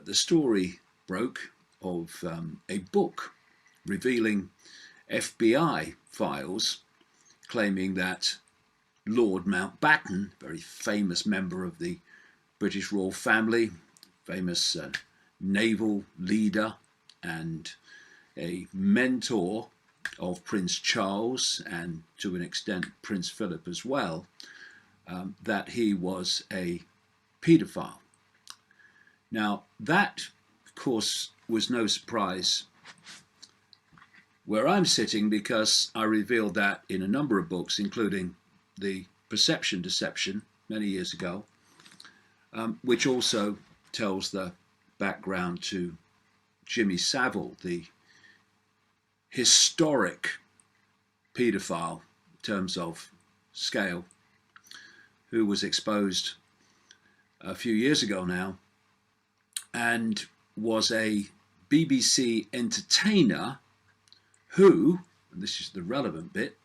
the story broke of a book revealing FBI files claiming that Lord Mountbatten, very famous member of the British royal family, famous naval leader and a mentor of Prince Charles and to an extent Prince Philip as well, that he was a paedophile. Now that, of course, was no surprise where I'm sitting, because I revealed that in a number of books, including The Perception Deception many years ago, which also tells the background to Jimmy Savile, the historic paedophile in terms of scale, who was exposed a few years ago now and was a BBC entertainer who, and this is the relevant bit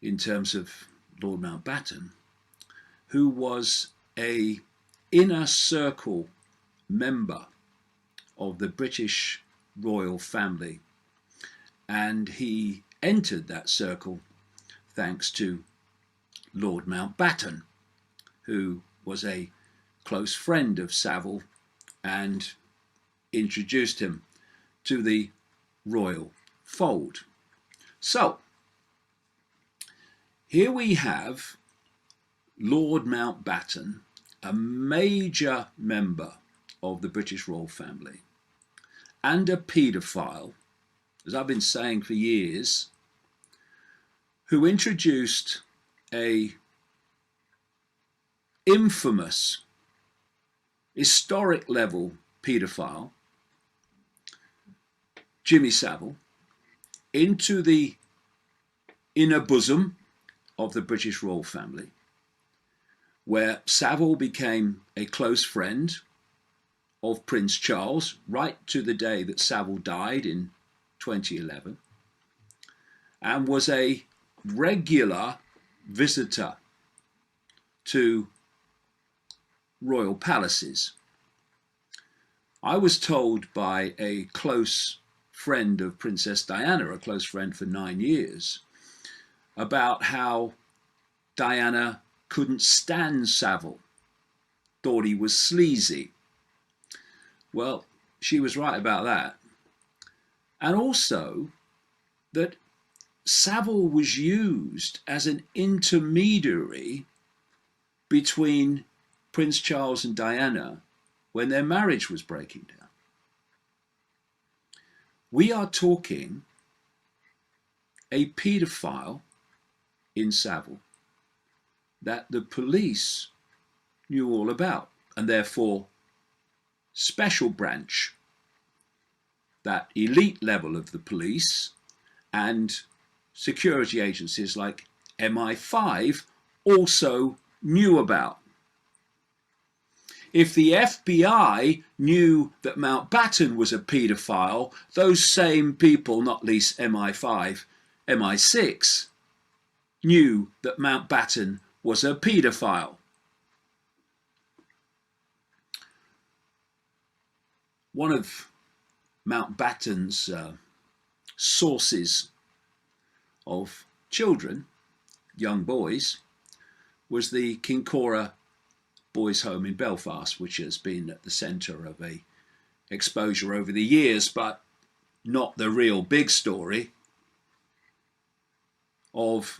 in terms of Lord Mountbatten, who was a inner circle member of the British royal family, and he entered that circle thanks to Lord Mountbatten, who was a close friend of Savile and introduced him to the royal fold. So here we have Lord Mountbatten, a major member of the British royal family and a paedophile, as I've been saying for years, who introduced a infamous historic level paedophile, Jimmy Savile, into the inner bosom of the British royal family, where Savile became a close friend of Prince Charles right to the day that Savile died in 2011, and was a regular visitor to royal palaces. I was told by a close friend of Princess Diana, a close friend for 9 years, about how Diana couldn't stand Savile, thought he was sleazy. Well, she was right about that. And also that Savile was used as an intermediary between Prince Charles and Diana when their marriage was breaking down. We are talking a paedophile in Savile that the police knew all about, and therefore special branch, that elite level of the police and security agencies like MI5 also knew about. If the FBI knew that Mountbatten was a paedophile, those same people, not least MI5, MI6, knew that Mountbatten was a paedophile. One of Mountbatten's sources of children, young boys, was the Kincora Boys' Home in Belfast, which has been at the centre of a exposure over the years, but not the real big story of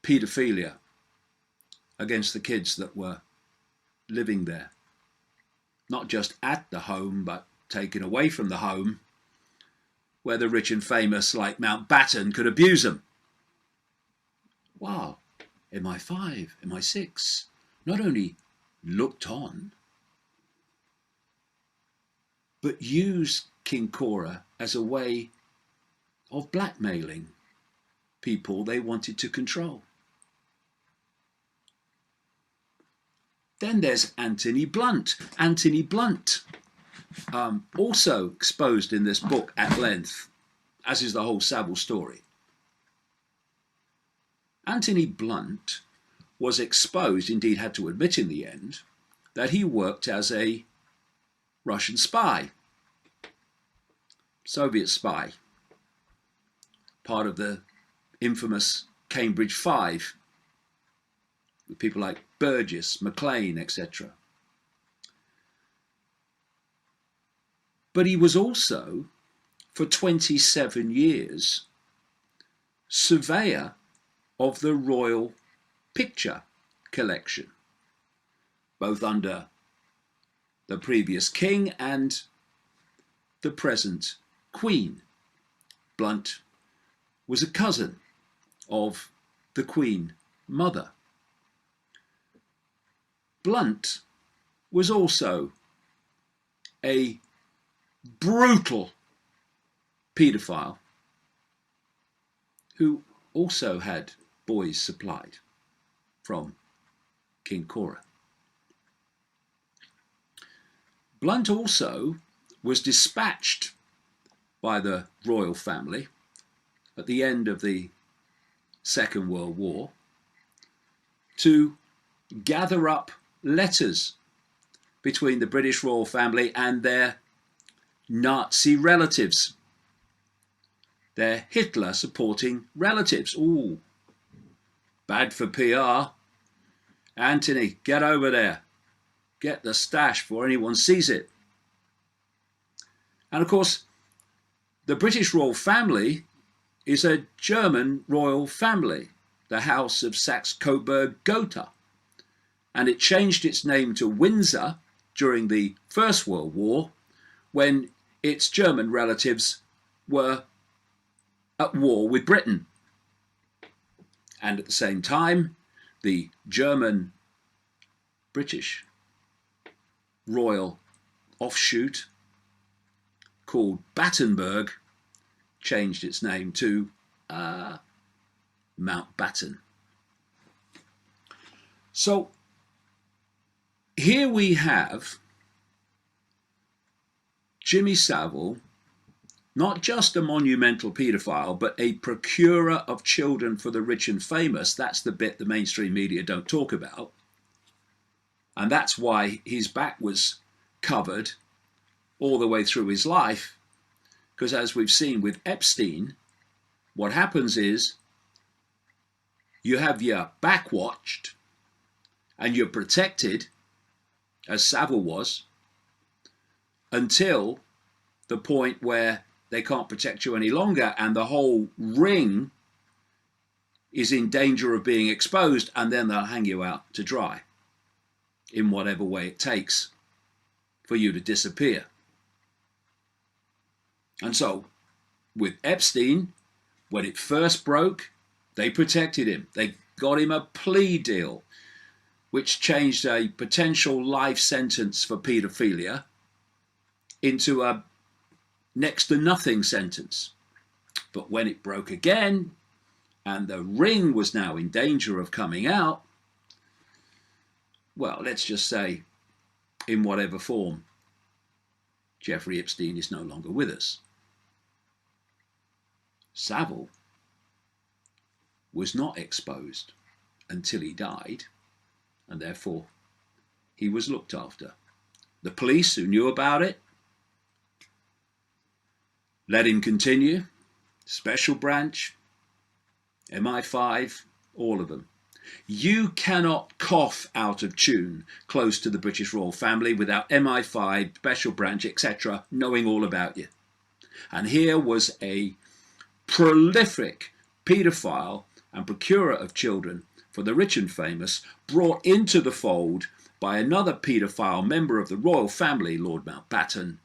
paedophilia against the kids that were living there. Not just at the home, but taken away from the home, where the rich and famous like Mountbatten could abuse them. Wow, MI5, MI6, not only looked on, but used Kincora as a way of blackmailing people they wanted to control. Then there's Anthony Blunt. Anthony Blunt, also exposed in this book at length, as is the whole Savile story. Anthony Blunt was exposed, indeed had to admit in the end, that he worked as a Russian spy, Soviet spy, part of the infamous Cambridge Five, with people like Burgess, Maclean, etc. But he was also, for 27 years, surveyor of the Royal Picture Collection, both under the previous king and the present queen. Blunt was a cousin of the Queen Mother. Blunt was also a brutal paedophile who also had boys supplied from King Cora. Blunt also was dispatched by the royal family at the end of the Second World War to gather up letters between the British royal family and their Nazi relatives, their Hitler supporting relatives. Ooh, bad for PR. Anthony, get over there. Get the stash before anyone sees it. And of course, the British royal family is a German royal family, the House of Saxe-Coburg-Gotha. And it changed its name to Windsor during the First World War, when its German relatives were at war with Britain. And at the same time, the German British royal offshoot called Battenberg changed its name to Mountbatten. So here we have Jimmy Savile, not just a monumental paedophile, but a procurer of children for the rich and famous. That's the bit the mainstream media don't talk about. And that's why his back was covered all the way through his life. Because as we've seen with Epstein, what happens is you have your back watched and you're protected, as Savile was, until the point where they can't protect you any longer and the whole ring is in danger of being exposed, and then they'll hang you out to dry in whatever way it takes for you to disappear. And so with Epstein, when it first broke, they protected him. They got him a plea deal, which changed a potential life sentence for paedophilia into a next to nothing sentence. But when it broke again, and the ring was now in danger of coming out, well, let's just say, in whatever form, Jeffrey Epstein is no longer with us. Savile was not exposed until he died, and therefore he was looked after. The police who knew about it let him continue. Special branch, MI5, all of them. You cannot cough out of tune close to the British royal family without MI5, special branch, etc., knowing all about you. And here was a prolific paedophile and procurer of children for the rich and famous, brought into the fold by another paedophile member of the royal family, Lord Mountbatten,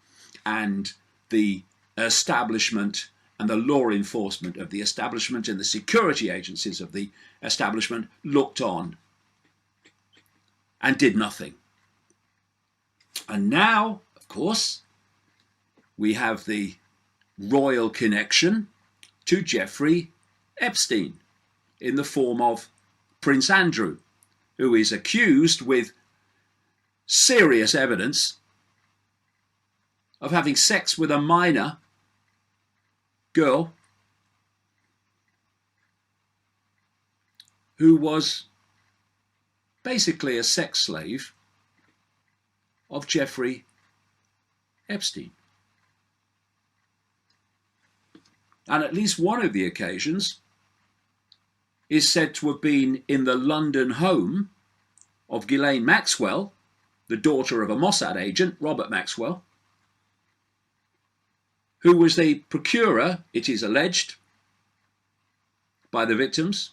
and the establishment and the law enforcement of the establishment and the security agencies of the establishment looked on and did nothing. And now, of course, we have the royal connection to Jeffrey Epstein in the form of Prince Andrew, who is accused with serious evidence of having sex with a minor girl who was basically a sex slave of Jeffrey Epstein. And at least one of the occasions is said to have been in the London home of Ghislaine Maxwell, the daughter of a Mossad agent, Robert Maxwell, who was the procurer, it is alleged, by the victims,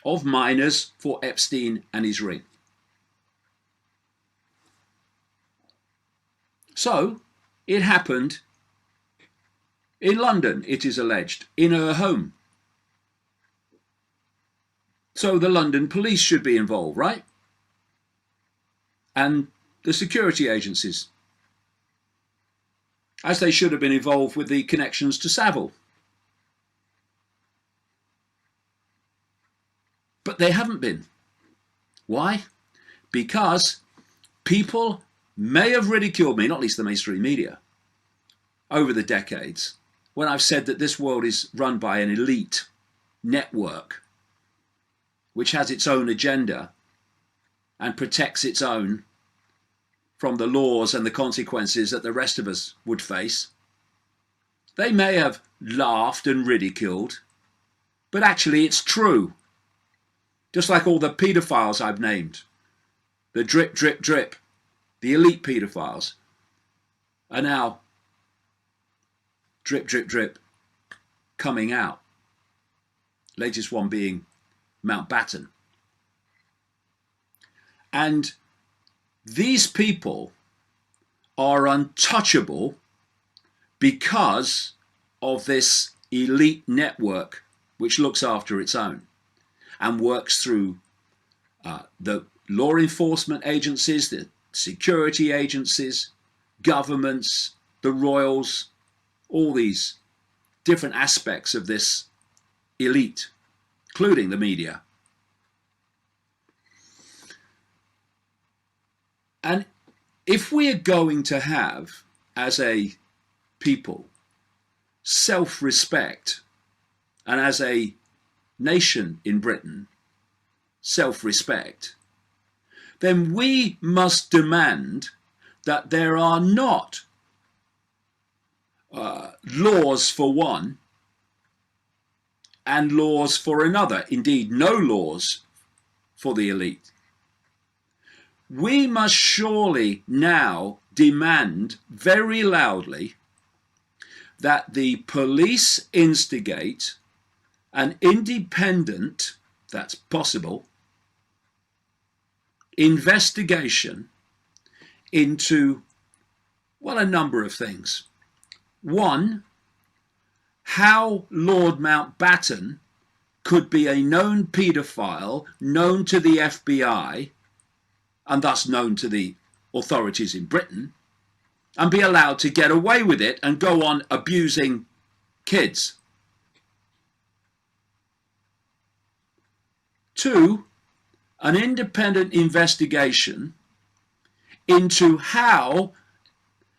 of minors for Epstein and his ring. So, it happened in London, it is alleged, in her home. So the London police should be involved, right? And the security agencies, as they should have been involved with the connections to Savile. But they haven't been. Why? Because people may have ridiculed me, not least the mainstream media, over the decades, when I've said that this world is run by an elite network which has its own agenda and protects its own from the laws and the consequences that the rest of us would face. They may have laughed and ridiculed, but actually it's true. Just like all the paedophiles I've named, the drip, drip, drip, the elite paedophiles, are now drip, drip, drip, coming out. Latest one being Mountbatten. And these people are untouchable because of this elite network which looks after its own and works through the law enforcement agencies, the security agencies, governments, the royals, all these different aspects of this elite, including the media. And if we are going to have, as a people, self-respect, and as a nation in Britain, self-respect, then we must demand that there are not laws for one and laws for another, indeed no laws for the elite. We must surely now demand very loudly that the police instigate an independent, that's possible, investigation into, well, a number of things. One, how Lord Mountbatten could be a known paedophile, known to the FBI, and thus known to the authorities in Britain, and be allowed to get away with it and go on abusing kids. Two, an independent investigation into how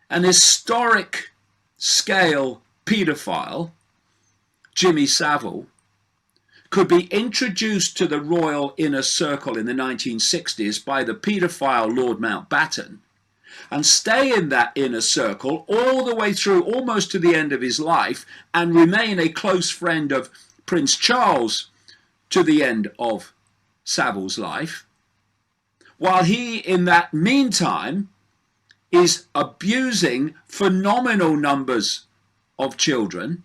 an historic scale paedophile, Jimmy Savile, could be introduced to the royal inner circle in the 1960s by the paedophile Lord Mountbatten and stay in that inner circle all the way through almost to the end of his life and remain a close friend of Prince Charles to the end of Savile's life, while he in that meantime is abusing phenomenal numbers of children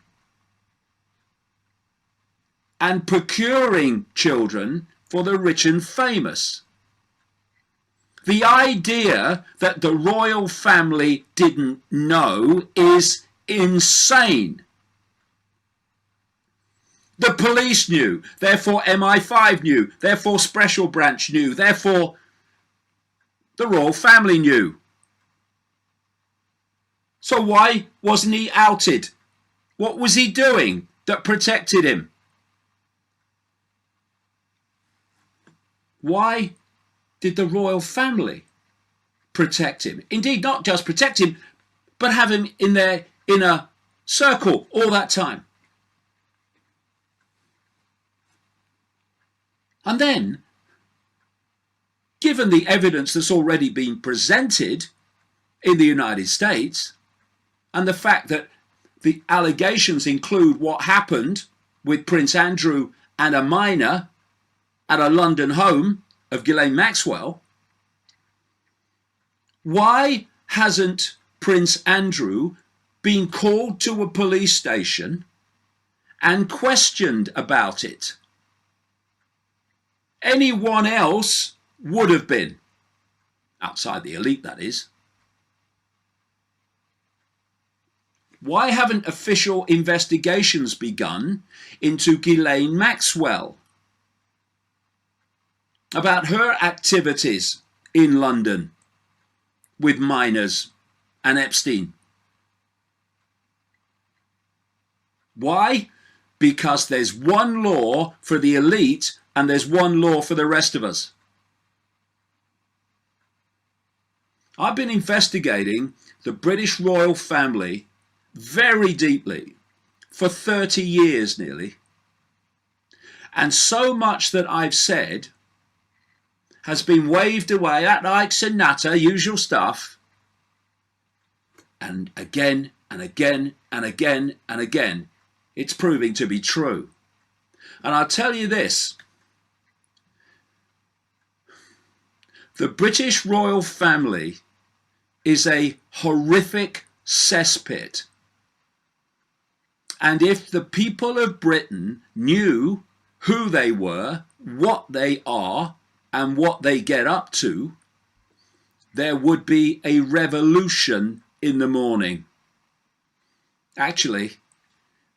and procuring children for the rich and famous. The idea that the royal family didn't know is insane. The police knew, therefore MI5 knew, therefore Special Branch knew, therefore the royal family knew. So why wasn't he outed? What was he doing that protected him? Why did the royal family protect him? Indeed, not just protect him, but have him in their inner circle all that time. And then, given the evidence that's already been presented in the United States, and the fact that the allegations include what happened with Prince Andrew and a minor at a London home of Ghislaine Maxwell, why hasn't Prince Andrew been called to a police station and questioned about it? Anyone else would have been, outside the elite, that is. Why haven't official investigations begun into Ghislaine Maxwell about her activities in London with minors and Epstein? Why? Because there's one law for the elite and there's one law for the rest of us. I've been investigating the British royal family very deeply for 30 years nearly. And so much that I've said has been waved away at Icke and natter, usual stuff. And again and again and again and again, it's proving to be true. And I'll tell you this. The British royal family is a horrific cesspit. And if the people of Britain knew who they were, what they are, and what they get up to, there would be a revolution in the morning. Actually,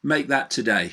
make that today.